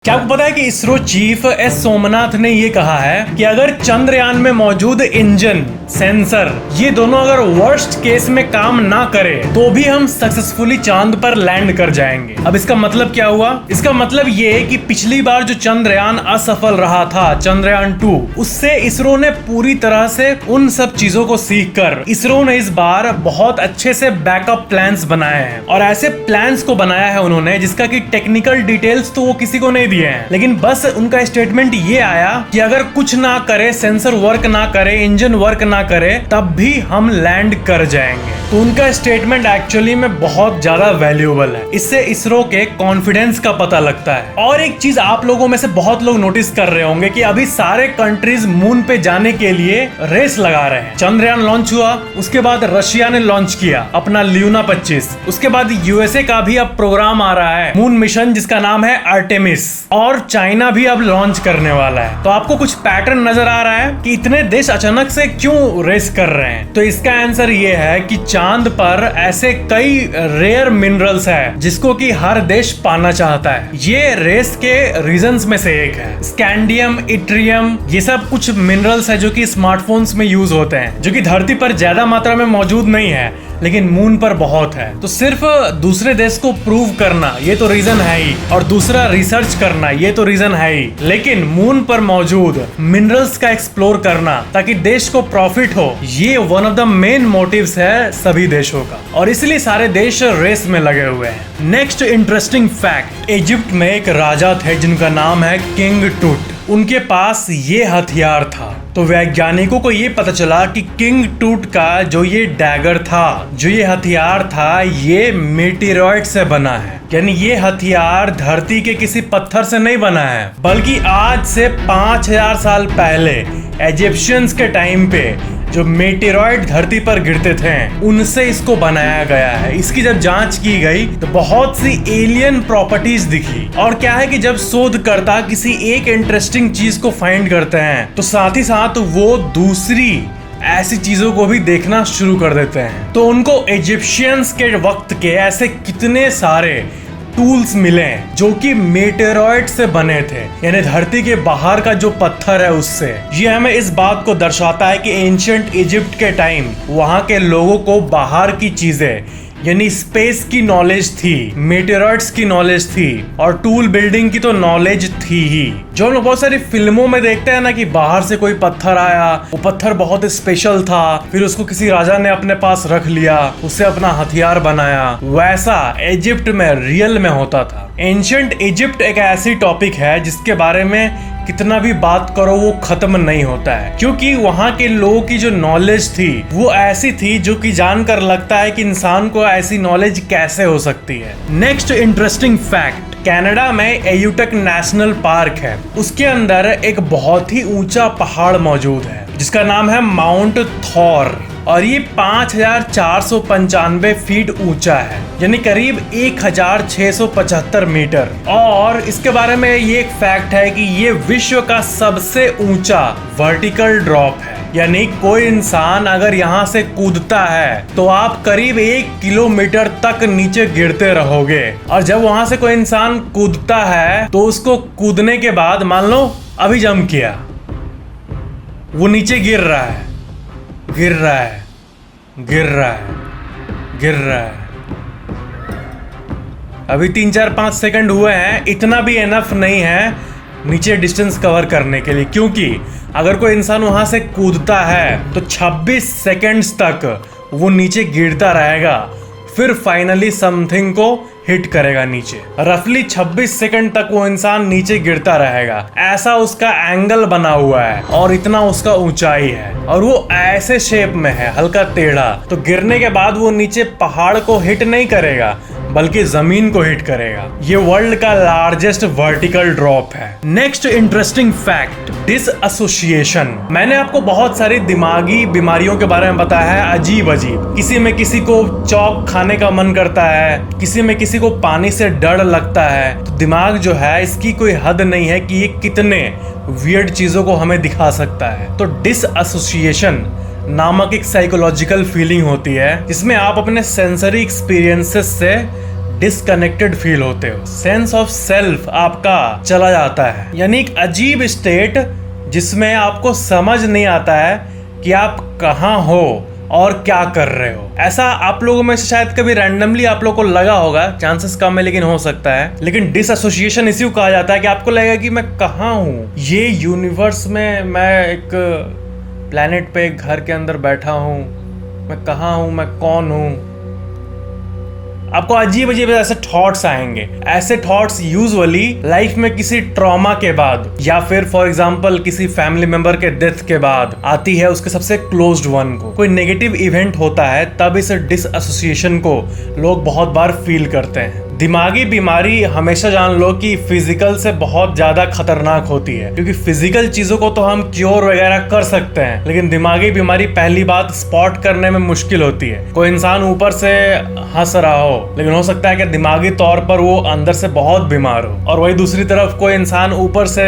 क्या आपको पता है कि इसरो चीफ एस सोमनाथ ने ये कहा है कि अगर चंद्रयान में मौजूद इंजन, सेंसर, ये दोनों अगर वर्स्ट केस में काम ना करे तो भी हम सक्सेसफुली चांद पर लैंड कर जाएंगे। अब इसका मतलब क्या हुआ? इसका मतलब ये है कि पिछली बार जो चंद्रयान असफल रहा था, चंद्रयान 2, उससे इसरो ने पूरी तरह से उन सब चीजों को सीख कर इसरो ने इस बार बहुत अच्छे से बैकअप प्लान्स बनाए हैं। और ऐसे प्लान्स को बनाया है उन्होंने जिसका कि टेक्निकल डिटेल्स तो वो किसी को नहीं दिए हैं, लेकिन बस उनका स्टेटमेंट ये आया कि अगर कुछ ना करे, सेंसर वर्क ना करे, इंजन वर्क ना करे, तब भी हम लैंड कर जाएंगे। तो उनका स्टेटमेंट एक्चुअली में बहुत ज्यादा वैल्यूएबल है। इससे इसरो के कॉन्फिडेंस का पता लगता है। और एक चीज आप लोगों में से बहुत लोग नोटिस कर रहे होंगे कि अभी सारे कंट्रीज मून पे जाने के लिए रेस लगा रहे हैं। चंद्रयान लॉन्च हुआ, उसके बाद रशिया ने लॉन्च किया अपना ल्यूना 25, उसके बाद यूएसए का भी अब प्रोग्राम आ रहा है मून मिशन जिसका नाम है आर्टेमिस, और चाइना भी अब लॉन्च करने वाला है। तो आपको कुछ पैटर्न नजर आ रहा है कि इतने देश अचानक से क्यों रेस कर रहे हैं? तो इसका आंसर ये है कि चांद पर ऐसे कई रेयर मिनरल्स है जिसको कि हर देश पाना चाहता है। ये रेस के रीजंस में से एक है। स्कैंडियम, इट्रियम, ये सब कुछ मिनरल्स है जो कि स्मार्टफोन्स में यूज होते हैं, जो कि धरती पर ज्यादा मात्रा में मौजूद नहीं है लेकिन मून पर बहुत है। तो सिर्फ दूसरे देश को प्रूव करना ये तो रीजन है ही, और दूसरा रिसर्च करना ये तो रीजन है ही, लेकिन मून पर मौजूद मिनरल्स का एक्सप्लोर करना ताकि देश को प्रॉफिट हो, ये one of the main motives है सभी देशों का, और इसलिए सारे देश रेस में लगे हुए हैं। नेक्स्ट इंटरेस्टिंग फैक्ट, इजिप्ट में एक राजा थे जिनका नाम है किंग टूट। उनके पास ये हथियार था। तो वैज्ञानिकों को ये पता चला कि किंग टूट का जो ये डैगर था, जो ये हथियार था, ये मेटेरॉइड से बना है। यानी ये हथियार धरती के किसी पत्थर से नहीं बना है, बल्कि आज से 5000 साल पहले इजिप्शियंस के टाइम पे जो मेटेरॉइड धरती पर गिरते थे उनसे इसको बनाया गया है। इसकी जब जांच की गई तो बहुत सी एलियन प्रॉपर्टीज दिखी। और क्या है कि जब शोधकर्ता किसी एक इंटरेस्टिंग चीज को फाइंड करते हैं तो साथ ही साथ वो दूसरी ऐसी चीजों को भी देखना शुरू कर देते हैं। तो उनको इजिप्शियंस के वक्त के ऐसे कितने सारे टूल्स मिले जो कि मेटेरॉइड से बने थे, यानी धरती के बाहर का जो पत्थर है उससे। ये हमें इस बात को दर्शाता है कि एंशिएंट इजिप्ट के टाइम वहां के लोगों को बाहर की चीजें यानी स्पेस की नॉलेज थी, मेटेरॉइड्स की नॉलेज थी, और टूल बिल्डिंग की तो नॉलेज थी ही। जो हम लोग बहुत सारी फिल्मों में देखते हैं ना कि बाहर से कोई पत्थर आया, वो पत्थर बहुत स्पेशल था, फिर उसको किसी राजा ने अपने पास रख लिया, उससे अपना हथियार बनाया, वैसा इजिप्ट में रियल में होता था। एंशिएंट इजिप्ट एक ऐसी टॉपिक है जिसके बारे में कितना भी बात करो वो खत्म नहीं होता है, क्योंकि वहां के लोगों की जो नॉलेज थी वो ऐसी थी जो कि जानकर लगता है कि इंसान को ऐसी नॉलेज कैसे हो सकती है। नेक्स्ट इंटरेस्टिंग फैक्ट, कनाडा में एयूटक नेशनल पार्क है। उसके अंदर एक बहुत ही ऊंचा पहाड़ मौजूद है जिसका नाम है माउंट थॉर, और ये 5495 फीट ऊंचा है, यानी करीब 1675 मीटर। और इसके बारे में ये एक फैक्ट है कि ये विश्व का सबसे ऊंचा वर्टिकल ड्रॉप है, यानी कोई इंसान अगर यहाँ से कूदता है तो आप करीब 1 किलोमीटर तक नीचे गिरते रहोगे। और जब वहां से कोई इंसान कूदता है तो उसको कूदने के बाद मान लो अभी जंप किया, वो नीचे गिर रहा है, गिर रहा है, गिर रहा है, गिर रहा है। अभी 3-4-5 सेकंड हुए हैं, इतना भी एनफ नहीं है नीचे डिस्टेंस कवर करने के लिए, क्योंकि अगर कोई इंसान वहां से कूदता है तो 26 सेकंड्स तक वो नीचे गिरता रहेगा, फिर फाइनली समथिंग को हिट करेगा नीचे। रफली 26 सेकंड तक वो इंसान नीचे गिरता रहेगा। ऐसा उसका एंगल बना हुआ है और इतना उसका ऊंचाई है, और वो ऐसे शेप में है, हल्का टेढ़ा। तो गिरने के बाद वो नीचे पहाड़ को हिट नहीं करेगा बल्कि जमीन को हिट करेगा। ये वर्ल्ड का लार्जेस्ट वर्टिकल ड्रॉप है। Next interesting fact, dissociation. मैंने आपको बहुत सारी दिमागी बीमारियों के बारे में बताया है, अजीब अजीब। किसी में किसी को चौक खाने का मन करता है, किसी में किसी को पानी से डर लगता है। तो दिमाग जो है इसकी कोई हद नहीं है कि ये कितने वियर्ड चीजों को हमें दिखा सकता है। तो डिसएसोसिएशन नामक एक साइकोलॉजिकल फीलिंग होती है जिसमें आप अपने सेंसरी एक्सपीरियंसेस से डिसकनेक्टेड फील होते हो, सेंस ऑफ सेल्फ आपका चला जाता है, यानी एक अजीब स्टेट जिसमें आपको समझ नहीं आता है कि आप कहाँ हो और क्या कर रहे हो। ऐसा आप लोगों में से शायद कभी रैंडमली आप लोगों को लगा होगा, चांसेस कम है लेकिन हो सकता है। लेकिन डिसएसोसिएशन इसी को कहा जाता है कि आपको लगेगा कि मैं कहाँ हूँ, ये यूनिवर्स में मैं एक प्लेनेट पे एक घर के अंदर बैठा हूँ, मैं कहाँ हूँ, मैं कौन हूँ। आपको अजीब अजीब ऐसे थॉट्स आएंगे। ऐसे थॉट्स यूजुअली लाइफ में किसी ट्रॉमा के बाद या फिर फॉर एग्जांपल किसी फैमिली मेंबर के डेथ के बाद आती है, उसके सबसे क्लोज्ड वन को। कोई नेगेटिव इवेंट होता है तब इस डिसएसोसिएशन को लोग बहुत बार फील करते हैं। दिमागी बीमारी हमेशा जान लो कि फिजिकल से बहुत ज्यादा खतरनाक होती है, क्योंकि फिजिकल चीजों को तो हम क्योर वगैरह कर सकते हैं, लेकिन दिमागी बीमारी पहली बात स्पॉट करने में मुश्किल होती है। कोई इंसान ऊपर से हंस रहा हो लेकिन हो सकता है कि दिमागी तौर पर वो अंदर से बहुत बीमार हो, और वही दूसरी तरफ कोई इंसान ऊपर से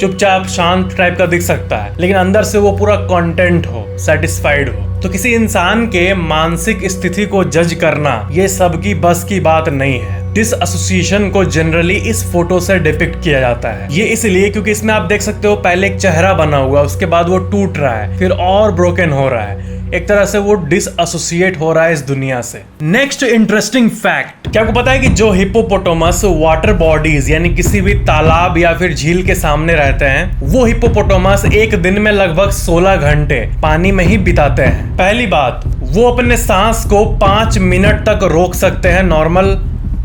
चुपचाप शांत टाइप का दिख सकता है लेकिन अंदर से वो पूरा कंटेंट हो, सेटिस्फाइड हो। तो किसी इंसान के मानसिक स्थिति को जज करना ये सबकी बस की बात नहीं है। डिसएसोसिएशन को जनरली इस फोटो से डिपिक्ट किया जाता है। ये इसलिए क्योंकि इसमें आप देख सकते हो पहले एक चेहरा बना हुआ है, उसके बाद वो टूट रहा है, फिर और ब्रोकन हो रहा है, एक तरह से वो डिसएसोसिएट हो रहा है इस दुनिया से। नेक्स्ट इंटरेस्टिंग फैक्ट, क्या आपको पता है कि जो हिप्पोपोटामस वाटर बॉडीज यानी किसी भी तालाब या फिर झील के सामने रहते हैं, वो हिप्पोपोटामस एक दिन में लगभग 16 घंटे पानी में ही बिताते हैं। पहली बात, वो अपने सांस को 5 मिनट तक रोक सकते हैं नॉर्मल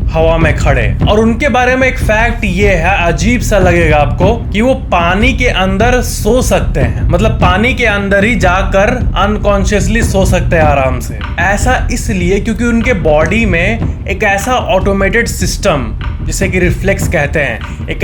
हवा में खड़े। और उनके बारे में एक फैक्ट ये है, अजीब सा लगेगा आपको, कि वो पानी के अंदर सो सकते हैं, मतलब पानी के अंदर ही जाकर अनकॉन्शियसली सो सकते हैं आराम से। ऐसा इसलिए क्योंकि उनके बॉडी में एक ऐसा ऑटोमेटेड सिस्टम, जिसे कि रिफ्लेक्स कहते हैं, एक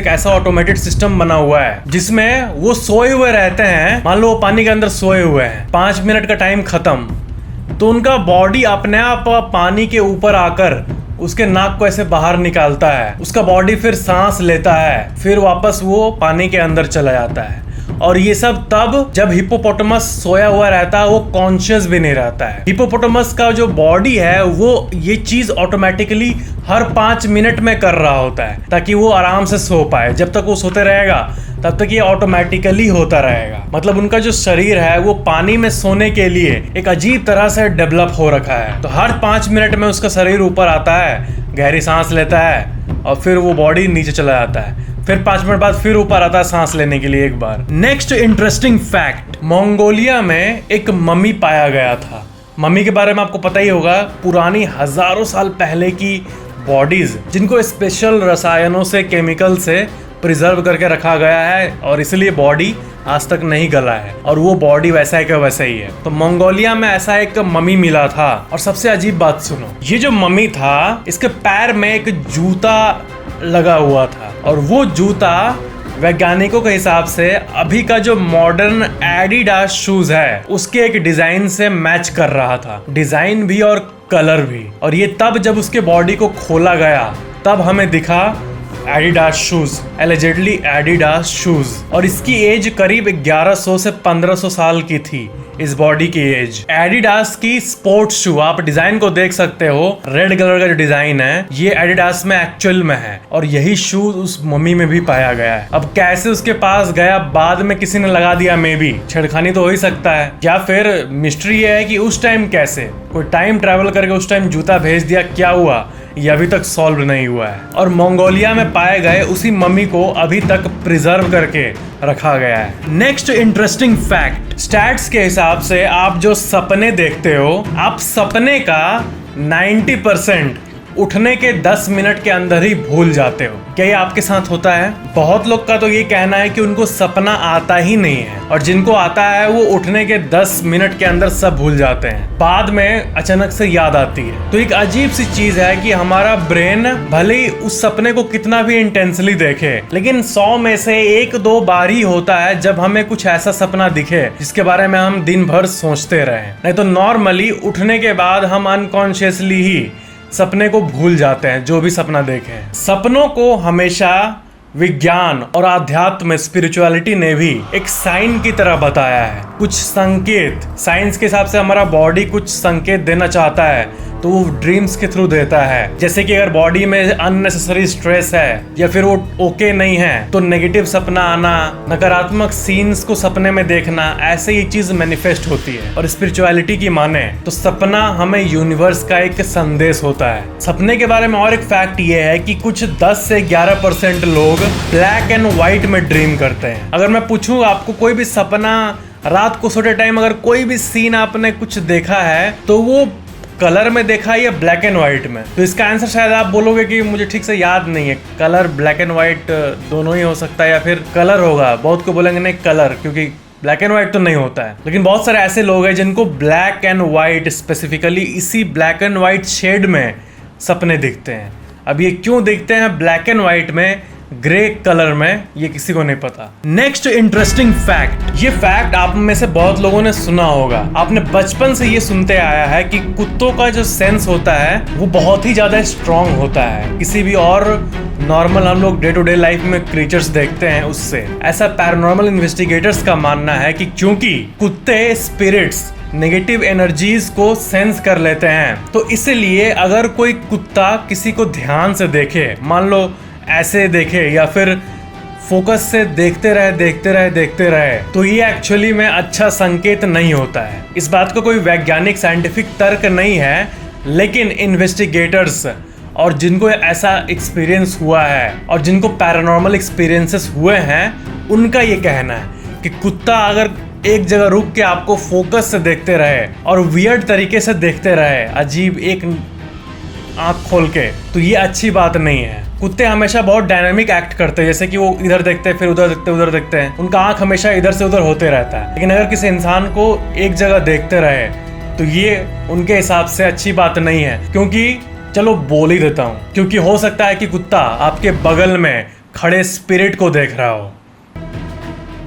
ऐसा ऑटोमेटेड सिस्टम बना हुआ है जिसमें वो सोए हुए रहते हैं। मान लो वो पानी के अंदर सोए हुए हैं, 5 मिनट का टाइम खत्म, तो उनका बॉडी अपने आप पानी के ऊपर आकर उसके नाक को ऐसे बाहर निकालता है, उसका बॉडी फिर सांस लेता है, फिर वापस वो पानी के अंदर चला जाता है। और ये सब तब जब हिप्पोपोटामस सोया हुआ रहता है, वो कॉन्शियस भी नहीं रहता है। हिप्पोपोटामस का जो बॉडी है वो ये चीज ऑटोमेटिकली हर 5 मिनट में कर रहा होता है ताकि वो आराम से सो पाए। जब तक वो सोते रहेगा तब तक ये ऑटोमेटिकली होता रहेगा। मतलब उनका जो शरीर है वो पानी में सोने के लिए एक अजीब तरह से डेवलप हो रखा है। तो हर 5 मिनट में उसका शरीर ऊपर आता है, गहरी सांस लेता है और फिर वो बॉडी नीचे चला जाता है, फिर 5 मिनट बाद फिर ऊपर आता है सांस लेने के लिए एक बार। नेक्स्ट इंटरेस्टिंग फैक्ट, मंगोलिया में एक मम्मी पाया गया था। मम्मी के बारे में आपको पता ही होगा, पुरानी हजारों साल पहले की बॉडीज जिनको स्पेशल रसायनों से, केमिकल से प्रिजर्व करके रखा गया है और इसलिए बॉडी आज तक नहीं गला है और वो बॉडी वैसा है कि वैसा ही है। तो मंगोलिया में ऐसा एक मम्मी मिला था। और सबसे अजीब बात सुनो, ये जो मम्मी था इसके पैर में एक जूता लगा हुआ था और वो जूता वैज्ञानिकों के हिसाब से अभी का जो मॉडर्न एडिडास शूज है उसके एक डिजाइन से मैच कर रहा था, डिजाइन भी और कलर भी। और ये तब जब उसके बॉडी को खोला गया तब हमें दिखा Adidas shoes, allegedly Adidas shoes. और इसकी एज करीब 1100 से 1500 साल की थी, इस बॉडी की एज। एडिडास की स्पोर्ट्स शू, आप डिजाइन को देख सकते हो, रेड कलर का जो डिजाइन है ये एडिडास में एक्चुअल में है और यही शूज उस मम्मी में भी पाया गया है। अब कैसे उसके पास गया, बाद में किसी ने लगा दिया, मे बी छेड़खानी तो हो ही सकता है, या फिर मिस्ट्री ये है कि उस टाइम कैसे कोई टाइम ट्रेवल करके उस टाइम जूता भेज दिया, क्या हुआ ये अभी तक सॉल्व नहीं हुआ है। और मंगोलिया में पाए गए उसी मम्मी को अभी तक प्रिजर्व करके रखा गया है। नेक्स्ट इंटरेस्टिंग फैक्ट, स्टैट्स के हिसाब से आप जो सपने देखते हो, आप सपने का 90% उठने के 10 मिनट के अंदर ही भूल जाते हो। क्या ये आपके साथ होता है? बहुत लोग का तो ये कहना है कि उनको सपना आता ही नहीं है और जिनको आता है वो उठने के 10 मिनट के अंदर सब भूल जाते हैं, बाद में अचानक से याद आती है। तो एक अजीब सी चीज है कि हमारा ब्रेन भले ही उस सपने को कितना भी इंटेंसली देखे, लेकिन 100 में से 1-2 बार ही होता है जब हमें कुछ ऐसा सपना दिखे जिसके बारे में हम दिन भर सोचते रहे। नहीं तो नॉर्मली उठने के बाद हम अनकॉन्शियसली ही सपने को भूल जाते हैं, जो भी सपना देखे। सपनों को हमेशा विज्ञान और आध्यात्म, स्पिरिचुअलिटी ने भी एक साइन की तरह बताया है, कुछ संकेत। साइंस के हिसाब से हमारा बॉडी कुछ संकेत देना चाहता है तो वो ड्रीम्स के थ्रू देता है। जैसे कि अगर बॉडी में अननेसेसरी स्ट्रेस है या फिर वो ओके नहीं है तो नेगेटिव सपना आना, नकारात्मक सीन्स को सपने में देखना, ऐसे ही चीज मैनिफेस्ट होती है। और स्पिरिचुअलिटी की माने तो सपना हमें यूनिवर्स का एक संदेश होता है। सपने के बारे में और एक फैक्ट ये है कि कुछ 10 से 11% लोग ब्लैक एंड व्हाइट में ड्रीम करते हैं। अगर मैं पूछूं आपको कोई भी सपना, रात को सोते टाइम अगर कोई भी सीन आपने कुछ देखा है तो वो कलर में देखा है या ब्लैक एंड व्हाइट में, तो इसका आंसर शायद आप बोलोगे कि मुझे ठीक से याद नहीं है। कलर ब्लैक एंड व्हाइट दोनों ही हो सकता है या फिर कलर होगा। बहुत को बोलेंगे नहीं कलर, क्योंकि ब्लैक एंड व्हाइट तो नहीं होता है। लेकिन बहुत सारे ऐसे लोग हैं जिनको ब्लैक एंड व्हाइट, स्पेसिफिकली इसी ब्लैक एंड व्हाइट शेड में सपने दिखते हैं। अब ये क्यों दिखते हैं ब्लैक एंड व्हाइट में, ग्रे कलर में, ये किसी को नहीं पता। नेक्स्ट इंटरेस्टिंग फैक्ट, ये फैक्ट आप में से बहुत लोगों ने सुना होगा। आपने बचपन से ये सुनते आया है कि कुत्तों का जो सेंस होता है वो बहुत ही ज्यादा स्ट्रांग होता है किसी भी और नॉर्मल हम लोग डे टू डे लाइफ में क्रीचर्स देखते हैं उससे। ऐसा पैरानॉर्मल इन्वेस्टिगेटर्स का मानना है कि क्योंकि कुत्ते स्पिरिट्स, नेगेटिव एनर्जीज को सेंस कर लेते हैं, तो इसलिए अगर कोई कुत्ता किसी को ध्यान से देखे, मान लो ऐसे देखे या फिर फोकस से देखते रहे तो ये एक्चुअली में अच्छा संकेत नहीं होता है। इस बात का कोई वैज्ञानिक साइंटिफिक तर्क नहीं है, लेकिन इन्वेस्टिगेटर्स और जिनको ऐसा एक्सपीरियंस हुआ है और जिनको पैरानॉर्मल एक्सपीरियंसेस हुए हैं उनका ये कहना है कि कुत्ता अगर एक जगह रुक के आपको फोकस से देखते रहे और वियर्ड तरीके से देखते रहे, अजीब एक आंख खोल के, तो ये अच्छी बात नहीं है। कुत्ते हमेशा बहुत डायनामिक एक्ट करते हैं, जैसे कि वो इधर देखते हैं फिर उधर देखते हैं, उनका आंख हमेशा इधर से उधर होते रहता है। लेकिन अगर किसी इंसान को एक जगह देखते रहे तो ये उनके हिसाब से अच्छी बात नहीं है। क्योंकि चलो बोल ही देता हूँ, क्योंकि हो सकता है कि कुत्ता आपके बगल में खड़े स्पिरिट को देख रहा हो।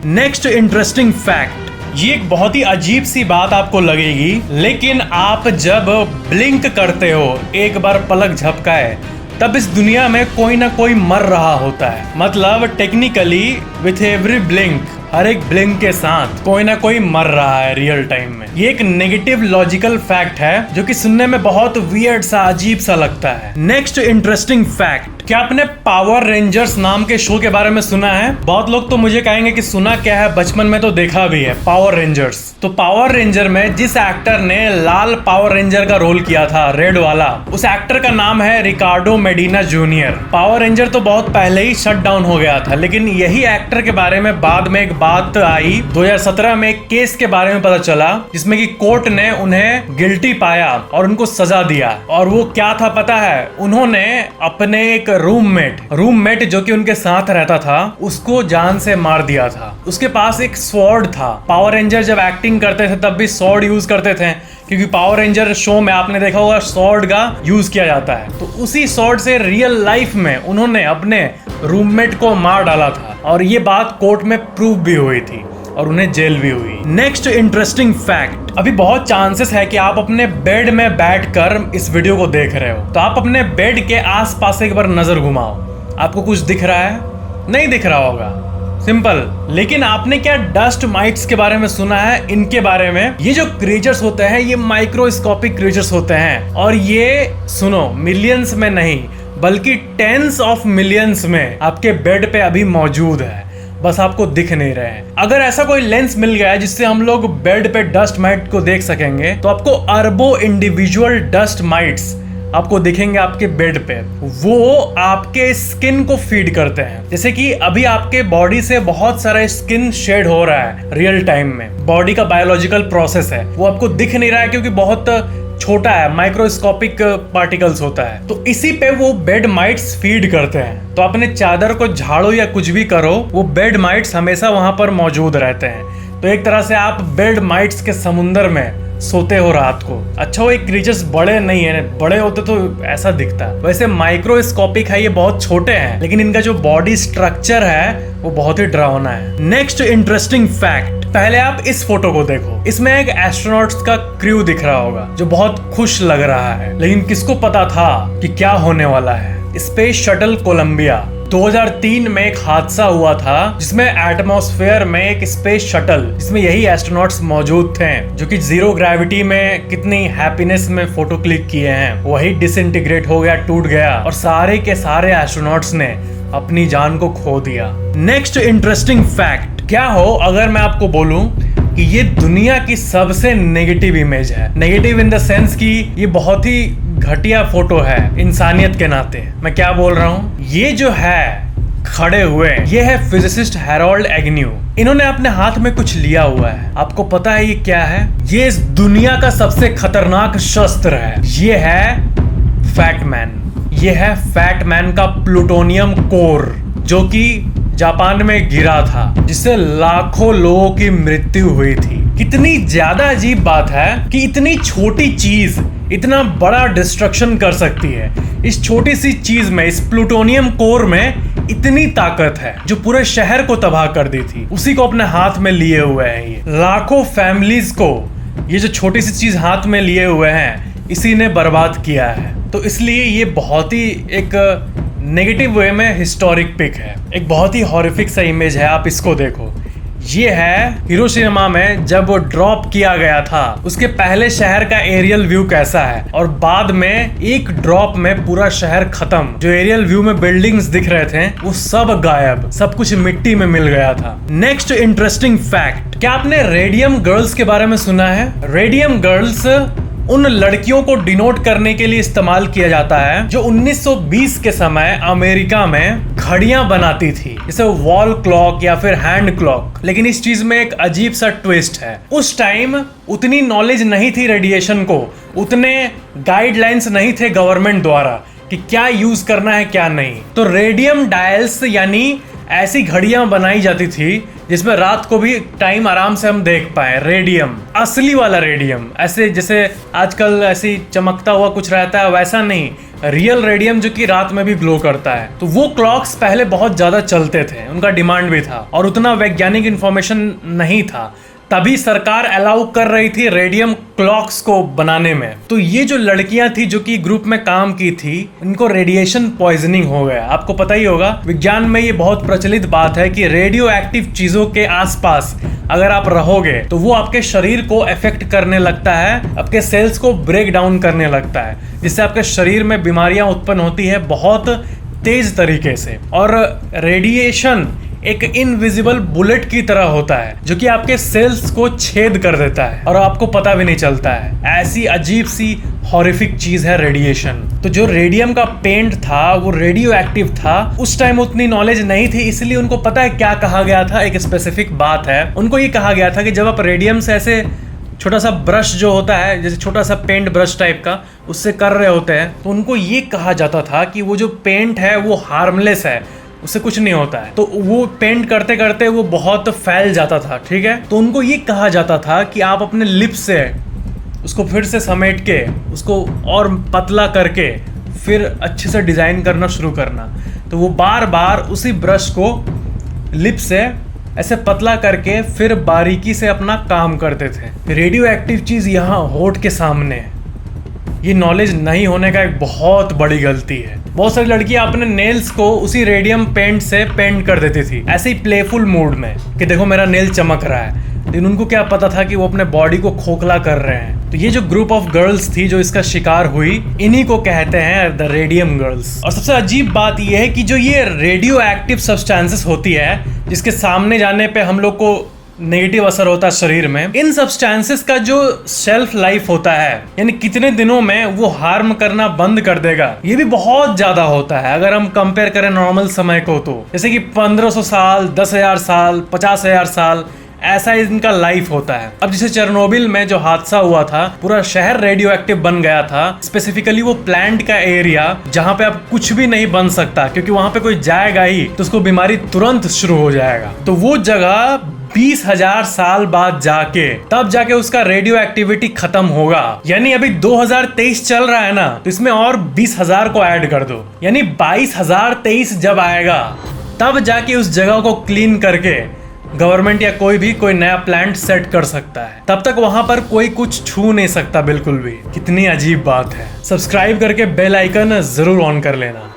नेक्स्ट इंटरेस्टिंग फैक्ट, ये एक बहुत ही अजीब सी बात आपको लगेगी, लेकिन आप जब ब्लिंक करते हो, एक बार पलक झपकाए, तब इस दुनिया में कोई ना कोई मर रहा होता है। मतलब टेक्निकली विथ एवरी ब्लिंक, हर एक ब्लिंक के साथ कोई ना कोई मर रहा है रियल टाइम में। ये एक नेगेटिव लॉजिकल फैक्ट है जो कि सुनने में बहुत वियर्ड सा, अजीब सा लगता है। नेक्स्ट इंटरेस्टिंग फैक्ट, क्या आपने पावर रेंजर्स नाम के शो के बारे में सुना है? बहुत लोग तो मुझे कहेंगे कि सुना क्या है, बचपन में तो देखा भी है पावर रेंजर्स। तो पावर रेंजर में जिस एक्टर ने लाल पावर रेंजर का रोल किया था, रेड वाला, उस एक्टर का नाम है रिकार्डो मेडिना जूनियर। पावर रेंजर तो बहुत पहले ही शट डाउन हो गया था, लेकिन यही एक्टर के बारे में बाद में एक बात आई 2017 में, एक केस के बारे में पता चला जिसमें कि कोर्ट ने उन्हें गिल्टी पाया और उनको सजा दिया। और वो क्या था पता है? उन्होंने अपने एक रूममेट जो कि उनके साथ रहता था, उसको जान से मार दिया था। उसके पास एक स्वॉर्ड था। पावर रेंजर जब एक्टिंग करते थे तब भी स्वॉर्ड यूज करते थे, क्योंकि पावर रेंजर शो में आपने देखा होगा स्वॉर्ड का यूज किया जाता है। तो उसी स्वॉर्ड से रियल लाइफ में उन्होंने अपने रूममेट को मार डाला था और ये बात कोर्ट में प्रूव भी हुई थी और उन्हें जेल भी हुई। नेक्स्ट इंटरेस्टिंग फैक्ट, अभी बहुत चांसेस है कि आप अपने बेड में बैठकर इस वीडियो को देख रहे हो, तो आप अपने बेड के आसपास एक बार नजर घुमाओ। आपको कुछ दिख रहा है? नहीं दिख रहा होगा, सिंपल। लेकिन आपने क्या डस्ट माइट्स के बारे में सुना है? इनके बारे में, ये जो क्रीचर्स होते हैं ये माइक्रोस्कोपिक क्रीचर्स होते हैं और ये सुनो मिलियंस में नहीं बल्कि टेंस ऑफ मिलियंस में आपके बेड पे अभी मौजूद है, बस आपको दिख नहीं रहे हैं। अगर ऐसा कोई लेंस मिल गया है जिससे हम लोग बेड पे डस्ट माइट को देख सकेंगे, तो आपको अरबों इंडिविजुअल डस्ट माइट्स आपको दिखेंगे आपके बेड पे। वो आपके स्किन को फीड करते हैं। जैसे कि अभी आपके बॉडी से बहुत सारा स्किन शेड हो रहा है रियल टाइम में, बॉडी का बायोलॉजिकल प्रोसेस है, वो आपको दिख नहीं रहा है क्योंकि बहुत छोटा है, माइक्रोस्कोपिक पार्टिकल्स होता है। तो इसी पे वो बेड माइट्स फीड करते हैं। तो अपने चादर को झाड़ो या कुछ भी करो, वो बेड माइट्स हमेशा वहां पर मौजूद रहते हैं। तो एक तरह से आप बेड माइट्स के समुंदर में सोते हो रात को। अच्छा, वो एक क्रीचर्स बड़े नहीं है, बड़े होते तो ऐसा दिखता। वैसे माइक्रोस्कोपिक है, ये बहुत छोटे हैं, लेकिन इनका जो बॉडी स्ट्रक्चर है वो बहुत ही डरावना है। नेक्स्ट इंटरेस्टिंग फैक्ट, पहले आप इस फोटो को देखो। इसमें एक एस्ट्रोनॉट्स का क्रू दिख रहा होगा जो बहुत खुश लग रहा है, लेकिन किसको पता था कि क्या होने वाला है? स्पेस शटल कोलंबिया 2003 में एक हादसा हुआ था जिसमें एटमॉस्फेयर में एक स्पेस शटल, जिसमें यही एस्ट्रोनॉट्स मौजूद थे जो कि जीरो ग्रेविटी में कितनी हैप्पीनेस में फोटो क्लिक किए हैं, वही डिसइंटीग्रेट हो गया, टूट गया और सारे के सारे एस्ट्रोनॉट्स ने अपनी जान को खो दिया। नेक्स्ट इंटरेस्टिंग फैक्ट क्या हो अगर मैं आपको बोलूं कि ये दुनिया की सबसे नेगेटिव इमेज है। नेगेटिव इन द सेंस कि ये बहुत ही घटिया फोटो है इंसानियत के नाते। मैं क्या बोल रहा हूँ, ये जो है खड़े हुए, ये है फिजिसिस्ट हैरोल्ड एग्न्यू। इन्होंने अपने हाथ में कुछ लिया हुआ है, आपको पता है ये क्या है? ये इस दुनिया का सबसे खतरनाक शस्त्र है। ये है फैट मैन। ये है फैट मैन का प्लूटोनियम कोर जो कि जापान में गिरा था, जिससे लाखों लोगों की मृत्यु हुई थी। कितनी ज्यादा अजीब बात है कि इतनी छोटी चीज इतना बड़ा डिस्ट्रक्शन कर सकती है। इस छोटी सी चीज में, इस प्लूटोनियम कोर में इतनी ताकत है जो पूरे शहर को तबाह कर दी थी। उसी को अपने हाथ में लिए हुए हैं। ये लाखों फैमिलीज को ये जो छोटी सी चीज हाथ में लिए हुए हैं इसी ने बर्बाद किया है। तो इसलिए ये बहुत ही एक नेगेटिव वे में हिस्टोरिक पिक है, एक बहुत ही हॉरिफिक सा इमेज है। आप इसको देखो, ये है हिरोशिमा में जब वो ड्रॉप किया गया था उसके पहले शहर का एरियल व्यू कैसा है, और बाद में एक ड्रॉप में पूरा शहर खत्म। जो एरियल व्यू में बिल्डिंग्स दिख रहे थे वो सब गायब, सब कुछ मिट्टी में मिल गया था। नेक्स्ट इंटरेस्टिंग फैक्ट, क्या आपने रेडियम गर्ल्स के बारे में सुना है? रेडियम गर्ल्स उन लड़कियों को डिनोट करने के लिए इस्तेमाल किया जाता है जो 1920 के समय अमेरिका में घड़ियां बनाती थी, जैसे वॉल क्लॉक या फिर हैंड क्लॉक। लेकिन इस चीज में एक अजीब सा ट्विस्ट है, उस टाइम उतनी नॉलेज नहीं थी रेडिएशन को, उतने गाइडलाइंस नहीं थे गवर्नमेंट द्वारा कि क्या यूज करना है क्या नहीं। तो रेडियम डायल्स यानी ऐसी घड़ियां बनाई जाती थी जिसमें रात को भी टाइम आराम से हम देख पाए। रेडियम, असली वाला रेडियम, ऐसे जैसे आजकल ऐसी चमकता हुआ कुछ रहता है वैसा नहीं, रियल रेडियम जो कि रात में भी ग्लो करता है। तो वो क्लॉक्स पहले बहुत ज्यादा चलते थे, उनका डिमांड भी था और उतना वैज्ञानिक इंफॉर्मेशन नहीं था, तभी सरकार अलाउ कर रही थी रेडियम क्लॉक्स को बनाने में। तो ये जो लड़कियां थी जो कि ग्रुप में काम की थी, इनको रेडिएशन पॉइजनिंग हो गया। आपको पता ही होगा, विज्ञान में ये बहुत प्रचलित बात है कि रेडियो एक्टिव चीजों के आसपास अगर आप रहोगे तो वो आपके शरीर को अफेक्ट करने लगता है, आपके सेल्स को ब्रेक डाउन करने लगता है, जिससे आपके शरीर में बीमारियां उत्पन्न होती है बहुत तेज तरीके से। और रेडिएशन एक इनविजिबल बुलेट की तरह होता है जो कि आपके सेल्स को छेद कर देता है और आपको पता भी नहीं चलता है। ऐसी अजीब सी हॉरिफिक चीज है रेडिएशन। तो जो रेडियम का पेंट था वो रेडियो एक्टिव था, उस टाइम उतनी नॉलेज नहीं थी, इसलिए उनको पता है क्या कहा गया था। एक स्पेसिफिक बात है, उनको ये कहा गया था कि जब आप रेडियम से ऐसे छोटा सा ब्रश जो होता है, जैसे छोटा सा पेंट ब्रश टाइप का, उससे कर रहे होते हैं, तो उनको ये कहा जाता था कि वो जो पेंट है वो हार्मलेस है, उससे कुछ नहीं होता है। तो वो पेंट करते करते वो बहुत फैल जाता था, ठीक है। तो उनको ये कहा जाता था कि आप अपने लिप्स से उसको फिर से समेट के उसको और पतला करके फिर अच्छे से डिजाइन करना शुरू करना। तो वो बार बार उसी ब्रश को लिप से ऐसे पतला करके फिर बारीकी से अपना काम करते थे। रेडियो एक्टिव चीज यहाँ होठ के सामने है। ये नॉलेज नहीं होने का एक बहुत बड़ी गलती है। बहुत सारी लड़कियां अपने नेल्स को उसी रेडियम पेंट से पेंट कर देती थी, ऐसे ही प्लेफुल मूड में कि देखो मेरा नेल चमक रहा है, लेकिन उनको क्या पता था कि वो अपने बॉडी को खोखला कर रहे हैं। तो ये जो ग्रुप ऑफ गर्ल्स थी जो इसका शिकार हुई, इन्हीं को कहते हैं द रेडियम गर्ल्स। और सबसे अजीब बात ये है कि जो ये रेडियो एक्टिव सब्सटेंसेस होती है जिसके सामने जाने पे हम लोग को नेगेटिव असर होता है शरीर में, इन सब्सटेंसेस का जो शेल्फ लाइफ होता है, यानी कितने दिनों में वो हार्म करना बंद कर देगा, ये भी बहुत ज्यादा होता है। अगर हम कंपेयर करें नॉर्मल समय को, तो जैसे कि 1500 साल, 10,000 साल, 50,000 साल, ऐसा इनका लाइफ होता है। अब जैसे चेरनोबिल में जो हादसा हुआ था, पूरा शहर रेडियो एक्टिव बन गया था, स्पेसिफिकली वो प्लांट का एरिया जहाँ पे अब कुछ भी नहीं बन सकता, क्योंकि वहां पे कोई जाएगा ही तो उसको बीमारी तुरंत शुरू हो जाएगा। तो वो जगह 20,000 साल बाद तब जाके उसका रेडियो एक्टिविटी खत्म होगा। यानी अभी 2023 चल रहा है ना, तो इसमें और 20,000 को ऐड कर दो, यानी 22,023 जब आएगा तब जाके उस जगह को क्लीन करके गवर्नमेंट या कोई नया प्लांट सेट कर सकता है। तब तक वहां पर कोई कुछ छू नहीं सकता बिल्कुल भी। कितनी अजीब बात है। सब्सक्राइब करके बेल आइकन जरूर ऑन कर लेना।